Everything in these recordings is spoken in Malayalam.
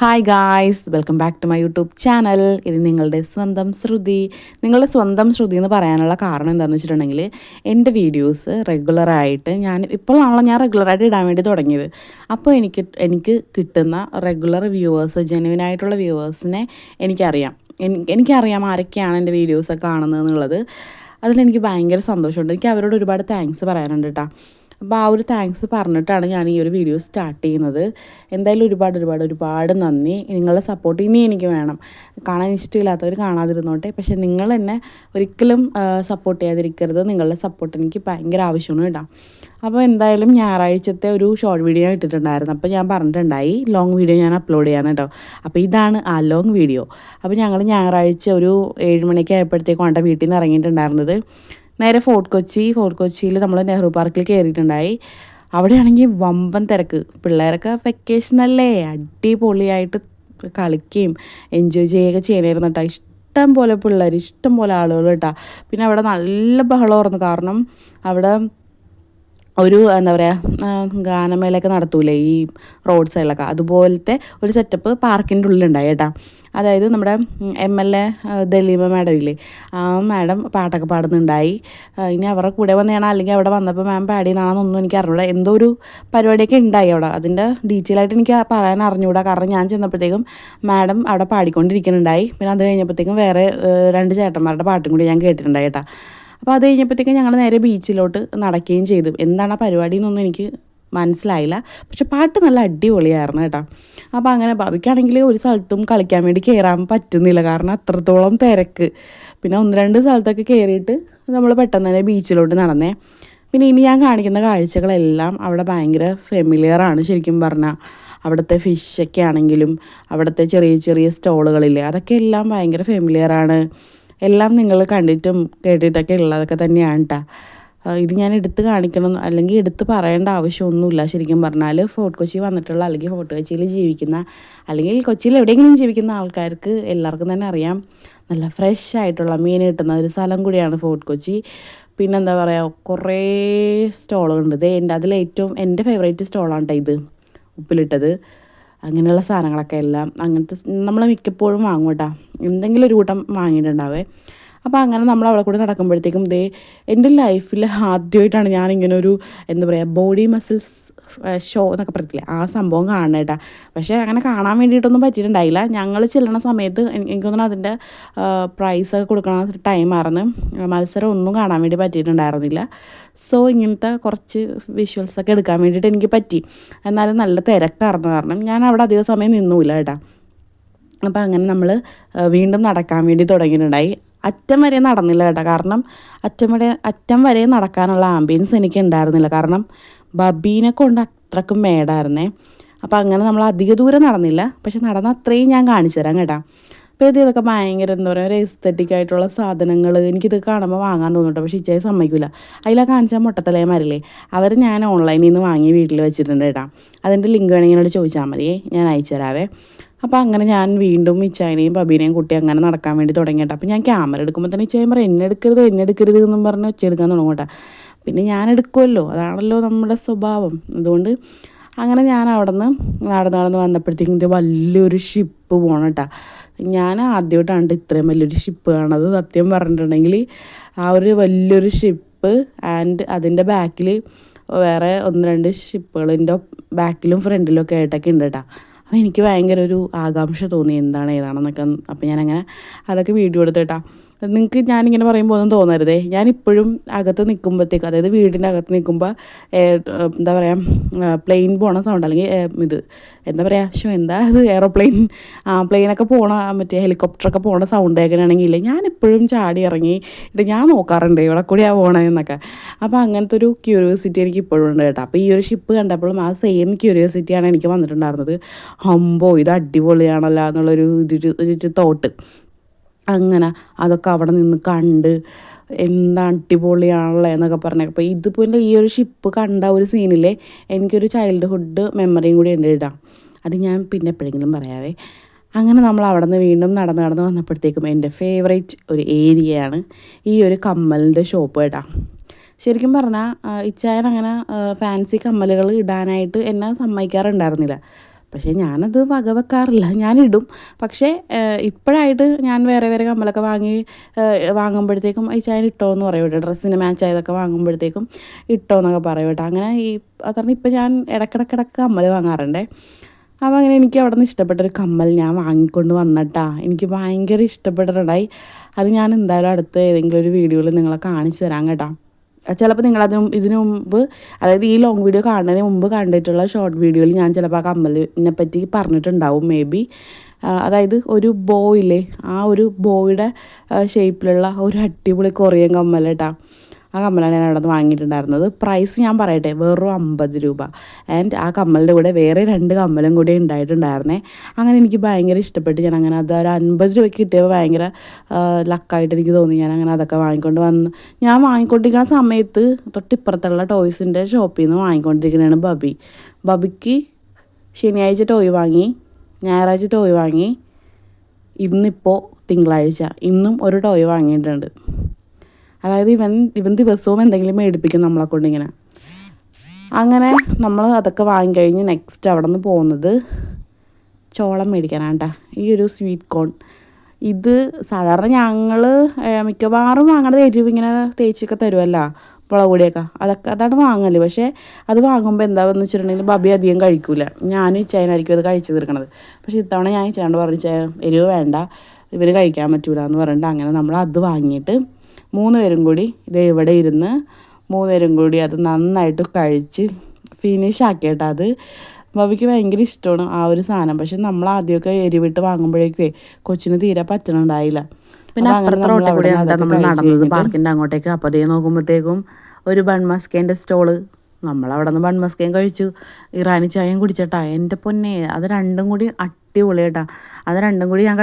Hi guys, welcome back to my YouTube channel. ഇത് നിങ്ങളുടെ സ്വന്തം ശ്രുതി. നിങ്ങളുടെ സ്വന്തം ശ്രുതി എന്ന് പറയാനുള്ള കാരണം എന്താണെന്ന് വെച്ചിട്ടുണ്ടെങ്കിൽ, എൻ്റെ വീഡിയോസ് റെഗുലറായിട്ട് ഇപ്പോഴാണല്ലോ ഞാൻ റെഗുലറായിട്ട് ഇടാൻ വേണ്ടി തുടങ്ങിയത്. അപ്പോൾ എനിക്ക് കിട്ടുന്ന റെഗുലർ വ്യൂവേഴ്സ്, ജെന്യുവിനായിട്ടുള്ള വ്യൂവേഴ്സിനെ എനിക്കറിയാം ആരൊക്കെയാണ് എൻ്റെ വീഡിയോസൊക്കെ കാണുന്നതെന്നുള്ളത്. അതിലെനിക്ക് ഭയങ്കര സന്തോഷമുണ്ട്. എനിക്ക് അവരോട് ഒരുപാട് താങ്ക്സ് പറയാനുണ്ട് കേട്ടോ. അപ്പോൾ ആ ഒരു താങ്ക്സ് പറഞ്ഞിട്ടാണ് ഞാൻ ഈ ഒരു വീഡിയോ സ്റ്റാർട്ട് ചെയ്യുന്നത്. എന്തായാലും ഒരുപാട് നന്ദി. നിങ്ങളുടെ സപ്പോർട്ട് ഇനി എനിക്ക് വേണം. കാണാൻ ഇഷ്ടമില്ലാത്തവർ കാണാതിരുന്നോട്ടെ, പക്ഷേ നിങ്ങൾ എന്നെ ഒരിക്കലും സപ്പോർട്ട് ചെയ്യാതിരിക്കരുത്. നിങ്ങളുടെ സപ്പോർട്ട് എനിക്ക് ഭയങ്കര ആവശ്യമാണ് കേട്ടോ. അപ്പോൾ എന്തായാലും ഞായറാഴ്ചത്തെ ഒരു ഷോർട്ട് വീഡിയോ ഇട്ടിട്ടുണ്ടായിരുന്നു. അപ്പോൾ ഞാൻ പറഞ്ഞിട്ടുണ്ടായി ലോങ് വീഡിയോ ഞാൻ അപ്ലോഡ് ചെയ്യാമെന്ന് കേട്ടോ. അപ്പോൾ ഇതാണ് ആ ലോങ് വീഡിയോ. അപ്പോൾ ഞങ്ങൾ ഞായറാഴ്ച ഒരു 7 മണിയൊക്കെ ആയപ്പോഴത്തേക്കും വീട്ടിൽ നിന്ന് ഇറങ്ങിയിട്ടുണ്ടായിരുന്നത്. നേരെ ഫോർട്ട് കൊച്ചിയിൽ നമ്മൾ നെഹ്റു പാർക്കിൽ കയറിയിട്ടുണ്ടായി. അവിടെയാണെങ്കിൽ വമ്പൻ തിരക്ക്. പിള്ളേരൊക്കെ വെക്കേഷനല്ലേ, അടിപൊളിയായിട്ട് കളിക്കുകയും എൻജോയ് ചെയ്യുകയൊക്കെ ചെയ്യണമായിരുന്നു കേട്ടോ. ഇഷ്ടം പോലെ പിള്ളേർ, ഇഷ്ടം പോലെ ആളുകൾ കേട്ടോ. പിന്നെ അവിടെ നല്ല ബഹളമായിരുന്നു. കാരണം അവിടെ ഒരു ഗാനമേളയൊക്കെ നടത്തൂലേ ഈ റോഡ് സൈഡിലൊക്കെ, അതുപോലത്തെ ഒരു സെറ്റപ്പ് പാർക്കിൻ്റെ ഉള്ളിലുണ്ടായി കേട്ടോ. അതായത് നമ്മുടെ MLA ദലീമ മാഡം ഇല്ലേ, ആ മാഡം പാട്ടൊക്കെ പാടുന്നുണ്ടായി. ഇനി അവരുടെ കൂടെ വന്നതാണ്, അല്ലെങ്കിൽ അവിടെ വന്നപ്പോൾ മാം പാടിയെന്നാണെന്നൊന്നും എനിക്ക് അറിഞ്ഞൂടാ. എന്തോ ഒരു പരിപാടിയൊക്കെ ഉണ്ടായി അവിടെ. അതിൻ്റെ ഡീറ്റെയിലായിട്ട് എനിക്ക് പറയാൻ അറിഞ്ഞുകൂടാ. കാരണം ഞാൻ ചെന്നപ്പോഴത്തേക്കും മാഡം അവിടെ പാടിക്കൊണ്ടിരിക്കുന്നുണ്ടായി. പിന്നെ അത് കഴിഞ്ഞപ്പോഴത്തേക്കും വേറെ 2 ചേട്ടന്മാരുടെ പാട്ടും കൂടി ഞാൻ കേട്ടിട്ടുണ്ടായി കേട്ടോ. അപ്പോൾ അത് കഴിഞ്ഞപ്പോഴത്തേക്കും ഞങ്ങൾ നേരെ ബീച്ചിലോട്ട് നടക്കുകയും ചെയ്തു. എന്താണ് ആ പരിപാടി എന്നൊന്നും എനിക്ക് മനസ്സിലായില്ല, പക്ഷെ പാട്ട് നല്ല അടിപൊളിയായിരുന്നു കേട്ടോ. അപ്പോൾ അങ്ങനെ ഭാവിക്കാണെങ്കിൽ ഒരു സ്ഥലത്തും കളിക്കാൻ വേണ്ടി കയറാൻ പറ്റുന്നില്ല, കാരണം അത്രത്തോളം തിരക്ക്. പിന്നെ 1-2 സ്ഥലത്തൊക്കെ കയറിയിട്ട് നമ്മൾ പെട്ടെന്ന് തന്നെ ബീച്ചിലോട്ട് നടന്നേ. പിന്നെ ഇനി ഞാൻ കാണിക്കുന്ന കാഴ്ചകളെല്ലാം അവിടെ ഭയങ്കര ഫെമിലിയറാണ്. ശരിക്കും പറഞ്ഞാൽ അവിടുത്തെ ഫിഷൊക്കെ ആണെങ്കിലും അവിടുത്തെ ചെറിയ ചെറിയ സ്റ്റോളുകളില്ലേ, അതൊക്കെ എല്ലാം ഭയങ്കര ഫെമിലിയറാണ്. എല്ലാം നിങ്ങൾ കണ്ടിട്ടും കേട്ടിട്ടൊക്കെ ഉള്ളതൊക്കെ തന്നെയാണ് കേട്ടോ. ഇത് ഞാൻ എടുത്ത് കാണിക്കണം അല്ലെങ്കിൽ എടുത്ത് പറയേണ്ട ആവശ്യമൊന്നുമില്ല. ശരിക്കും പറഞ്ഞാൽ ഫോർട്ട് കൊച്ചി വന്നിട്ടുള്ള, അല്ലെങ്കിൽ ഫോർട്ട് കൊച്ചിയിൽ ജീവിക്കുന്ന, അല്ലെങ്കിൽ കൊച്ചിയിൽ എവിടെയെങ്കിലും ജീവിക്കുന്ന ആൾക്കാർക്ക് എല്ലാവർക്കും തന്നെ അറിയാം, നല്ല ഫ്രഷ് ആയിട്ടുള്ള മീൻ കിട്ടുന്ന ഒരു സ്ഥലം കൂടിയാണ് ഫോർട്ട് കൊച്ചി. പിന്നെന്താ പറയുക, കുറേ സ്റ്റോളുകളുണ്ട്. അതിലേറ്റവും എൻ്റെ ഫേവറേറ്റ് സ്റ്റോളാണ് കേട്ടോ ഇത്, ഉപ്പിലിട്ടത്. അങ്ങനെയുള്ള സാധനങ്ങളൊക്കെ എല്ലാം അങ്ങനത്തെ നമ്മൾ മിക്കപ്പോഴും വാങ്ങും കേട്ടോ. എന്തെങ്കിലും ഒരു കൂട്ടം വാങ്ങിയിട്ടുണ്ടാവേ. അപ്പോൾ അങ്ങനെ നമ്മൾ അവിടെ കൂടെ നടക്കുമ്പോഴത്തേക്കും എൻ്റെ ലൈഫിൽ ആദ്യമായിട്ടാണ് ഞാനിങ്ങനെ ഒരു ബോഡി മസിൽസ് ഷോ എന്നൊക്കെ പറയത്തില്ലേ, ആ സംഭവം കാണണം കേട്ടോ. പക്ഷേ അങ്ങനെ കാണാൻ വേണ്ടിയിട്ടൊന്നും പറ്റിയിട്ടുണ്ടായില്ല. ഞങ്ങൾ ചെല്ലുന്ന സമയത്ത് എനിക്ക് തോന്നുന്നു അതിൻ്റെ പ്രൈസൊക്കെ കൊടുക്കണ ടൈമായിരുന്നു. മത്സരം ഒന്നും കാണാൻ വേണ്ടി പറ്റിയിട്ടുണ്ടായിരുന്നില്ല. സോ ഇങ്ങനത്തെ കുറച്ച് വിഷ്വൽസൊക്കെ എടുക്കാൻ വേണ്ടിയിട്ട് എനിക്ക് പറ്റി. എന്നാലും നല്ല തിരക്കായിരുന്നു, കാരണം ഞാൻ അവിടെ അധിക സമയം നിന്നുമില്ല കേട്ടോ. അപ്പോൾ അങ്ങനെ നമ്മൾ വീണ്ടും നടക്കാൻ വേണ്ടി തുടങ്ങിയിട്ടുണ്ടായി. അറ്റം വരെ നടന്നില്ല കേട്ടോ, കാരണം അറ്റം വരെ നടക്കാനുള്ള ആംബിയൻസ് എനിക്ക് ഉണ്ടായിരുന്നില്ല, കാരണം ബബീനെ കൊണ്ട് അത്രക്കും മേടായിരുന്നേ. അപ്പോൾ അങ്ങനെ നമ്മൾ അധിക ദൂരം നടന്നില്ല, പക്ഷെ നടന്ന അത്രയും ഞാൻ കാണിച്ചു തരാം കേട്ടോ. അപ്പോൾ ഇതൊക്കെ ഭയങ്കര ഒരു എസ്തറ്റിക് ആയിട്ടുള്ള സാധനങ്ങൾ എനിക്കിത് കാണുമ്പോൾ വാങ്ങാൻ തോന്നുട്ടോ. പക്ഷേ ഇച്ചായി സമ്മതിക്കില്ല. അതിലാണ് കാണിച്ചാൽ മുട്ടത്തലയന്മാരില്ലേ, ഞാൻ ഓൺലൈനിൽ നിന്ന് വാങ്ങി വീട്ടിൽ വെച്ചിട്ടുണ്ട് കേട്ടോ. അതിൻ്റെ ലിങ്ക് വേണമെങ്കിൽ എന്നോട് ചോദിച്ചാൽ മതിയേ, ഞാൻ അയച്ചു തരാവേ. അപ്പോൾ അങ്ങനെ ഞാൻ വീണ്ടും ഇച്ചായനെയും ബബീനെയും കുട്ടി അങ്ങനെ നടക്കാൻ വേണ്ടി തുടങ്ങിയിട്ട്. അപ്പോൾ ഞാൻ ക്യാമറ എടുക്കുമ്പോൾ തന്നെ ഇച്ചായൻ പറയും എന്നെ എടുക്കരുത് എന്നും പറഞ്ഞ് ഒച്ചയെടുക്കാൻ തുടങ്ങും കേട്ടോ. പിന്നെ ഞാൻ എടുക്കുമല്ലോ, അതാണല്ലോ നമ്മുടെ സ്വഭാവം. അതുകൊണ്ട് അങ്ങനെ ഞാൻ അവിടെ നിന്ന് നടന്ന് വന്നപ്പോഴത്തേക്കും വലിയൊരു ഷിപ്പ് പോകണം കേട്ടോ. ഞാൻ ആദ്യമായിട്ടാണ് ഇത്രയും വലിയൊരു ഷിപ്പ് കാണുന്നത്. സത്യം പറഞ്ഞിട്ടുണ്ടെങ്കിൽ ആ ഒരു വലിയൊരു ഷിപ്പ് ആൻഡ് അതിൻ്റെ ബാക്കിൽ വേറെ 1-2 ഷിപ്പുകളിൻ്റെ ബാക്കിലും ഫ്രണ്ടിലും ഒക്കെ ആയിട്ടൊക്കെ ഉണ്ട് കേട്ടോ. അപ്പോൾ എനിക്ക് ഭയങ്കര ഒരു ആകാംക്ഷ തോന്നി ഏതാണെന്നൊക്കെ. അപ്പോൾ ഞാനങ്ങനെ അതൊക്കെ വീഡിയോ എടുത്ത് കേട്ടോ. നിങ്ങൾക്ക് ഞാനിങ്ങനെ പറയുമ്പോൾ ഒന്നും തോന്നരുതേ. ഞാനിപ്പോഴും അകത്ത് നിൽക്കുമ്പോഴത്തേക്കും, അതായത് വീടിൻ്റെ അകത്ത് നിൽക്കുമ്പോൾ പ്ലെയിൻ പോണ സൗണ്ട്, അല്ലെങ്കിൽ എയറോപ്ലെയിൻ പ്ലെയിനൊക്കെ പോണ ഹെലികോപ്റ്ററൊക്കെ പോണ സൗണ്ട് കേൾക്കണമെങ്കിൽ ഞാനെപ്പോഴും ചാടി ഇറങ്ങി ഞാൻ നോക്കാറുണ്ട് ഇവിടെ കൂടിയാണ് പോകണമെന്നൊക്കെ. അപ്പോൾ അങ്ങനത്തെ ഒരു ക്യൂരിയോസിറ്റി എനിക്ക് ഇപ്പോഴും ഉണ്ട് കേട്ടോ. അപ്പോൾ ഈ ഒരു ഷിപ്പ് കണ്ടപ്പോഴും ആ സെയിം ക്യൂരിയോസിറ്റിയാണ് എനിക്ക് വന്നിട്ടുണ്ടായിരുന്നത്. ഇത് അടിപൊളിയാണല്ലോ എന്നുള്ളൊരു തോട്ട്. അങ്ങനെ അതൊക്കെ അവിടെ നിന്ന് കണ്ട് എന്താ അടിപൊളിയാണല്ലോ എന്നൊക്കെ പറഞ്ഞു. അപ്പോൾ ഇതുപോലെ ഈ ഒരു ഷിപ്പ് കണ്ട ഒരു സീനിലെ എനിക്കൊരു ചൈൽഡ്ഹുഡ് മെമ്മറിയും കൂടി ഉണ്ട് കേട്ടോ. അത് ഞാൻ പിന്നെ എപ്പോഴെങ്കിലും പറയാവേ. അങ്ങനെ നമ്മൾ അവിടെ നിന്ന് വീണ്ടും നടന്ന് വന്നപ്പോഴത്തേക്കും എൻ്റെ ഫേവറേറ്റ് ഒരു ഏരിയയാണ് ഈ ഒരു കമ്മലിൻ്റെ ഷോപ്പ് കേട്ടോ. ശരിക്കും പറഞ്ഞാൽ ഇച്ചായൻ അങ്ങനെ ഫാൻസി കമ്മലുകൾ ഇടാനായിട്ട് എന്നെ സമ്മതിക്കാറുണ്ടായിരുന്നില്ല. പക്ഷേ ഞാനത് വകവെക്കാറില്ല, ഞാനിടും. പക്ഷേ ഇപ്പോഴായിട്ട് ഞാൻ വേറെ വേറെ കമ്മലൊക്കെ വാങ്ങുമ്പോഴത്തേക്കും ഈ ചായ ഇട്ടോ എന്ന് പറയും കേട്ടോ, ഡ്രസ്സിന് മാച്ച് ആയതൊക്കെ വാങ്ങുമ്പോഴത്തേക്കും ഇട്ടോ എന്നൊക്കെ പറയും കേട്ടോ. അങ്ങനെ അതാണ് ഇപ്പം ഞാൻ ഇടയ്ക്കിടയ്ക്ക് കമ്മൽ വാങ്ങാറുണ്ടേ. അപ്പോൾ അങ്ങനെ എനിക്ക് അവിടെ നിന്ന് ഇഷ്ടപ്പെട്ടൊരു കമ്മൽ ഞാൻ വാങ്ങിക്കൊണ്ട് വന്നിട്ടാ, എനിക്ക് ഭയങ്കര ഇഷ്ടപ്പെട്ടിട്ടുണ്ടായി. അത് ഞാൻ എന്തായാലും അടുത്ത ഏതെങ്കിലും ഒരു വീഡിയോയിൽ നിങ്ങളെ കാണിച്ചു തരാം കേട്ടോ. ചിലപ്പോൾ ഇതിനു മുമ്പ്, അതായത് ഈ ലോങ് വീഡിയോ കാണുന്നതിന് മുമ്പ് കണ്ടിട്ടുള്ള ഷോർട്ട് വീഡിയോയിൽ ഞാൻ ചിലപ്പോൾ ആ കമ്മലിനെ പറ്റി പറഞ്ഞിട്ടുണ്ടാവും മേ ബി. അതായത് ഒരു ബോയില്ലേ, ആ ഒരു ബോയുടെ ഷേപ്പിലുള്ള ഒരു അടിപൊളി കൊറിയൻ കമ്മൽ കേട്ടോ. ആ കമ്മലാണ് ഞാൻ അവിടെ നിന്ന് വാങ്ങിയിട്ടുണ്ടായിരുന്നത്. പ്രൈസ് ഞാൻ പറയട്ടെ, വെറും 50 രൂപ. ആൻഡ് ആ കമ്മലിൻ്റെ കൂടെ വേറെ 2 കമ്മലും കൂടി ഉണ്ടായിട്ടുണ്ടായിരുന്നേ. അങ്ങനെ എനിക്ക് ഭയങ്കര ഇഷ്ടപ്പെട്ട്. ഞാൻ അങ്ങനെ അത് ഒരു 50 രൂപയ്ക്ക് കിട്ടിയപ്പോൾ ഭയങ്കര ലക്കായിട്ട് എനിക്ക് തോന്നി. ഞാൻ അങ്ങനെ അതൊക്കെ വാങ്ങിക്കൊണ്ട് വന്നു. ഞാൻ വാങ്ങിക്കൊണ്ടിരിക്കുന്ന സമയത്ത് തൊട്ടിപ്പുറത്തുള്ള ടോയ്സിൻ്റെ ഷോപ്പിൽ നിന്ന് വാങ്ങിക്കൊണ്ടിരിക്കുന്നതാണ് ബബിക്ക് ശനിയാഴ്ച ടോയ് വാങ്ങി, ഞായറാഴ്ച ടോയ് വാങ്ങി, ഇന്നിപ്പോൾ തിങ്കളാഴ്ച ഇന്നും ഒരു ടോയ് വാങ്ങിയിട്ടുണ്ട്. അതായത് ഇവൻ ദിവസവും എന്തെങ്കിലും മേടിപ്പിക്കും നമ്മളെ കൊണ്ടിങ്ങനെ. അങ്ങനെ നമ്മൾ അതൊക്കെ വാങ്ങിക്കഴിഞ്ഞ് നെക്സ്റ്റ് അവിടെ നിന്ന് പോകുന്നത് ചോളം മേടിക്കാനാണ്. ഈ ഒരു സ്വീറ്റ് കോൺ, ഇത് സാധാരണ ഞങ്ങൾ മിക്കവാറും വാങ്ങണത് എരിവ് ഇങ്ങനെ തേച്ചൊക്കെ തരുമല്ലോ, മുളക് പൊടിയൊക്കെ, അതാണ് വാങ്ങല്. പക്ഷേ അത് വാങ്ങുമ്പോൾ എന്താണെന്ന് വെച്ചിട്ടുണ്ടെങ്കിൽ ബബി അധികം കഴിക്കില്ല. ഞാനും ഇച്ചായനായിരിക്കും അത് കഴിച്ച് തീർക്കണത്. പക്ഷേ ഇത്തവണ ഞാൻ ഇച്ചാണ്ട് പറഞ്ഞു, എരിവ് വേണ്ട, ഇവർ കഴിക്കാൻ പറ്റൂല എന്ന് പറഞ്ഞിട്ട് അങ്ങനെ നമ്മൾ അത് വാങ്ങിയിട്ട് 3 പേരും കൂടി ഇവിടെ ഇരുന്ന് 3 പേരും കൂടി അത് നന്നായിട്ട് കഴിച്ച് ഫിനിഷ് ആക്കിയിട്ട്. അത് ബബിക്ക് ഭയങ്കര ഇഷ്ടമാണ് ആ ഒരു സാധനം. പക്ഷെ നമ്മൾ ആദ്യമൊക്കെ എരിവിട്ട് വാങ്ങുമ്പോഴേക്കേ കൊച്ചിന് തീരെ പറ്റണുണ്ടായില്ല. പിന്നെ അപ്പുറത്തെ റോട്ടിൽ കൂടെ നമ്മൾ നടന്നത് പാർക്കിൻ്റെ അങ്ങോട്ടേക്ക്. അപ്പോൾ അതേ നോക്കുമ്പോഴത്തേക്കും ഒരു ബൺമസ്കേൻ്റെ സ്റ്റോള്. നമ്മളവിടെ നിന്ന് ബൺമസ്കേൻ കഴിച്ചു, ഇറാനി ചായയും കുടിച്ചിട്ടാ. എൻ്റെ പൊന്നെ, അത് രണ്ടും കൂടി അടിപൊളിയായിട്ടാ. അത് രണ്ടും കൂടി ഞാൻ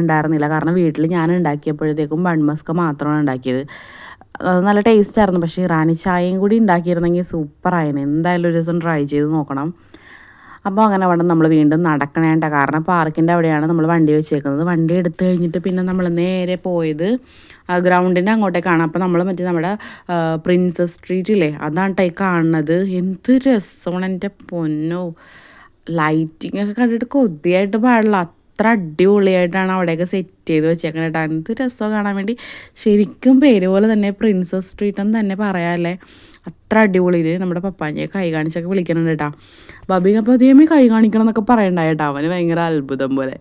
ഉണ്ടായിരുന്നില്ല. കാരണം വീട്ടിൽ ഞാൻ ഉണ്ടാക്കിയപ്പോഴത്തേക്കും ബൺമസ്ക മാത്രമാണ് ഉണ്ടാക്കിയത്. അത് നല്ല ടേസ്റ്റ് ആയിരുന്നു. പക്ഷേ ഇറാനി ചായയും കൂടി ഉണ്ടാക്കിയിരുന്നെങ്കിൽ സൂപ്പറായിരുന്നു. എന്തായാലും ഒരു ദിവസം ട്രൈ ചെയ്ത് നോക്കണം. അപ്പോൾ അങ്ങനെ അവിടെ നമ്മൾ വീണ്ടും നടക്കണേണ്ട. കാരണം പാർക്കിൻ്റെ അവിടെയാണ് നമ്മൾ വണ്ടി വെച്ചേക്കുന്നത്. വണ്ടി എടുത്തു കഴിഞ്ഞിട്ട് പിന്നെ നമ്മൾ നേരെ പോയത് ഗ്രൗണ്ടിൻ്റെ അങ്ങോട്ടേക്കാണ്. അപ്പോൾ നമ്മൾ നമ്മുടെ പ്രിൻസസ് സ്ട്രീറ്റില്ലേ, അതാണ് കാണുന്നത്. എന്ത് രസമാണ് എൻ്റെ പൊന്നോ. ലൈറ്റിംഗ് ഒക്കെ കണ്ടിട്ട് കൊതിയായിട്ട് പാടില്ല, അത്ര അടിപൊളിയായിട്ടാണ് അവിടെയൊക്കെ സെറ്റ് ചെയ്ത് വെച്ചേക്കുന്നത് കേട്ടോ. എന്ത് രസമാണ് കാണാൻ വേണ്ടി. ശരിക്കും പേര് പോലെ തന്നെ പ്രിൻസസ് സ്ട്രീറ്റ് എന്ന് തന്നെ പറയാമല്ലേ, അത്ര അടിപൊളി. ഇത് നമ്മുടെ പപ്പാഞ്ഞെ കൈ കാണിച്ചൊക്കെ വിളിക്കുന്നുണ്ട് കേട്ടോ. ബബി അപ്പോൾ അതേമേ കൈ കാണിക്കണം എന്നൊക്കെ പറയണ്ടായി കേട്ടോ. അവന് ഭയങ്കര അത്ഭുതം പോലെ.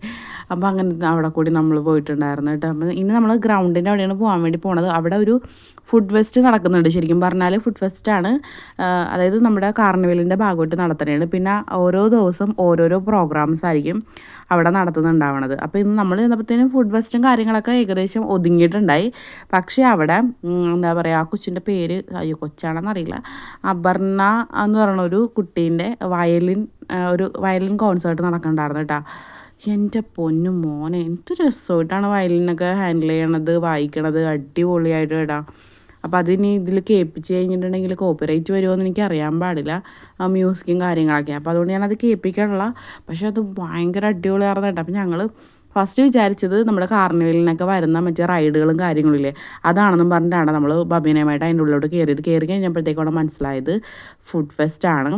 അപ്പോൾ അങ്ങനെ അവിടെ കൂടി നമ്മൾ പോയിട്ടുണ്ടായിരുന്നു കേട്ടോ. അപ്പോൾ ഇനി നമ്മൾ ഗ്രൗണ്ടിൻ്റെ അവിടെയാണ് പോകാൻ വേണ്ടി പോണത്. അവിടെ ഒരു ഫുഡ് ഫെസ്റ്റ് നടക്കുന്നുണ്ട്. ശരിക്കും പറഞ്ഞാൽ ഫുഡ് ഫെസ്റ്റാണ്. അതായത് നമ്മുടെ കാർണിവലിൻ്റെ ഭാഗമായിട്ട് നടത്തുന്നതാണ്. പിന്നെ ഓരോ ദിവസം ഓരോരോ പ്രോഗ്രാംസ് ആയിരിക്കും അവിടെ നടത്തുന്നുണ്ടാവണത്. അപ്പോൾ ഇന്ന് നമ്മൾ ചെന്നപ്പോഴത്തേനും ഫുഡ് ഫെസ്റ്റും കാര്യങ്ങളൊക്കെ ഏകദേശം ഒതുങ്ങിയിട്ടുണ്ടായി. പക്ഷേ അവിടെ എന്താ പറയുക, ആ കൊച്ചിൻ്റെ പേര്, അയ്യോ കൊച്ചാണെന്നറിയില്ല, അപർണ എന്ന് പറയുന്ന ഒരു കുട്ടീൻ്റെ ഒരു വയലിൻ കോൺസേർട്ട് നടക്കുന്നുണ്ടായിരുന്നു കേട്ടോ. എൻ്റെ പൊന്നു മോനെ, എന്ത് രസമായിട്ടാണ് വയലിനൊക്കെ ഹാൻഡിൽ ചെയ്യണത്, വായിക്കണത്, അടിപൊളിയായിട്ട് കേട്ടോ. അപ്പോൾ അതിനി ഇതിൽ കേൾപ്പിച്ച് കഴിഞ്ഞിട്ടുണ്ടെങ്കിൽ കോപ്പിറൈറ്റ് വരുമോ എന്ന് എനിക്ക് അറിയാൻ പാടില്ല, മ്യൂസിക്കും കാര്യങ്ങളൊക്കെ. അപ്പോൾ അതുകൊണ്ട് ഞാനത് കേൾപ്പിക്കാനുള്ള, പക്ഷേ അത് ഭയങ്കര അടിപൊളിയായിരുന്നു കേട്ടോ. അപ്പോൾ ഞങ്ങൾ ഫസ്റ്റ് വിചാരിച്ചത് നമ്മുടെ കാർണിവലിനൊക്കെ വരുന്ന മറ്റേ റൈഡുകളും കാര്യങ്ങളില്ലേ അതാണെന്നും പറഞ്ഞിട്ടാണ് നമ്മൾ ബബീനയുമായിട്ട് അതിൻ്റെ ഉള്ളിലോട്ട് കയറി കഴിഞ്ഞപ്പോഴത്തേക്കാണ് മനസ്സിലായത് ഫുഡ് ഫെസ്റ്റാണ്,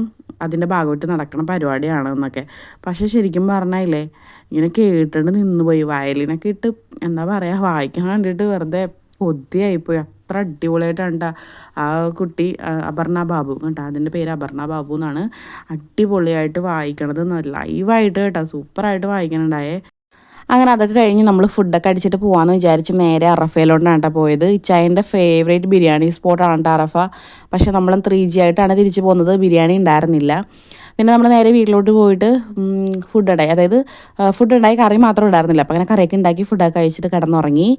അതിൻ്റെ ഭാഗമായിട്ട് നടക്കുന്ന പരിപാടിയാണ് എന്നൊക്കെ. പക്ഷേ ശരിക്കും പറഞ്ഞാലേ ഇങ്ങനെ കേട്ടിട്ട് നിന്നുപോയി. വയലിനൊക്കെ ഇട്ട് എന്താ പറയുക, വായിക്കാൻ കണ്ടിട്ട് വെറുതെ കൊതിയായിപ്പോയി. അത്ര അടിപൊളിയായിട്ടാണ് ആ കുട്ടി, അപർണ ബാബു കേട്ടോ, അതിൻ്റെ പേര് അപർണ ബാബു എന്നാണ്. അടിപൊളിയായിട്ട് വായിക്കണത്, ലൈവായിട്ട് കേട്ടോ, സൂപ്പറായിട്ട് വായിക്കണുണ്ടായേ. അങ്ങനെ അതൊക്കെ കഴിഞ്ഞ് നമ്മൾ ഫുഡൊക്കെ അടിച്ചിട്ട് പോകാമെന്ന് വിചാരിച്ച് നേരെ അറഫയിലോട്ടാണ് കേട്ടോ പോയത്. ഇച്ചായൻ്റെ ഫേവറേറ്റ് ബിരിയാണി സ്പോട്ടാണ് കേട്ടോ അറഫ. പക്ഷേ നമ്മൾ 3G ആയിട്ടാണ് തിരിച്ച് പോകുന്നത്, ബിരിയാണി ഉണ്ടായിരുന്നില്ല. പിന്നെ നമ്മൾ നേരെ വീട്ടിലോട്ട് പോയിട്ട് ഫുഡ് ഉണ്ടായി, കറി മാത്രം ഉണ്ടായിരുന്നില്ല. അപ്പോൾ അങ്ങനെ കറിയൊക്കെ ഉണ്ടാക്കി ഫുഡൊക്കെ കഴിച്ചിട്ട് കിടന്നുറങ്ങി.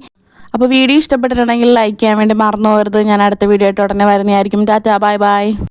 അപ്പോൾ വീഡിയോ ഇഷ്ടപ്പെട്ടിട്ടുണ്ടെങ്കിൽ ലൈക്ക് ചെയ്യാൻ വേണ്ടി മറന്നു പോകരുത്. ഞാൻ അടുത്ത വീഡിയോ ആയിട്ട് ഉടനെ വരുന്നതായിരിക്കും. Tata, bye bye.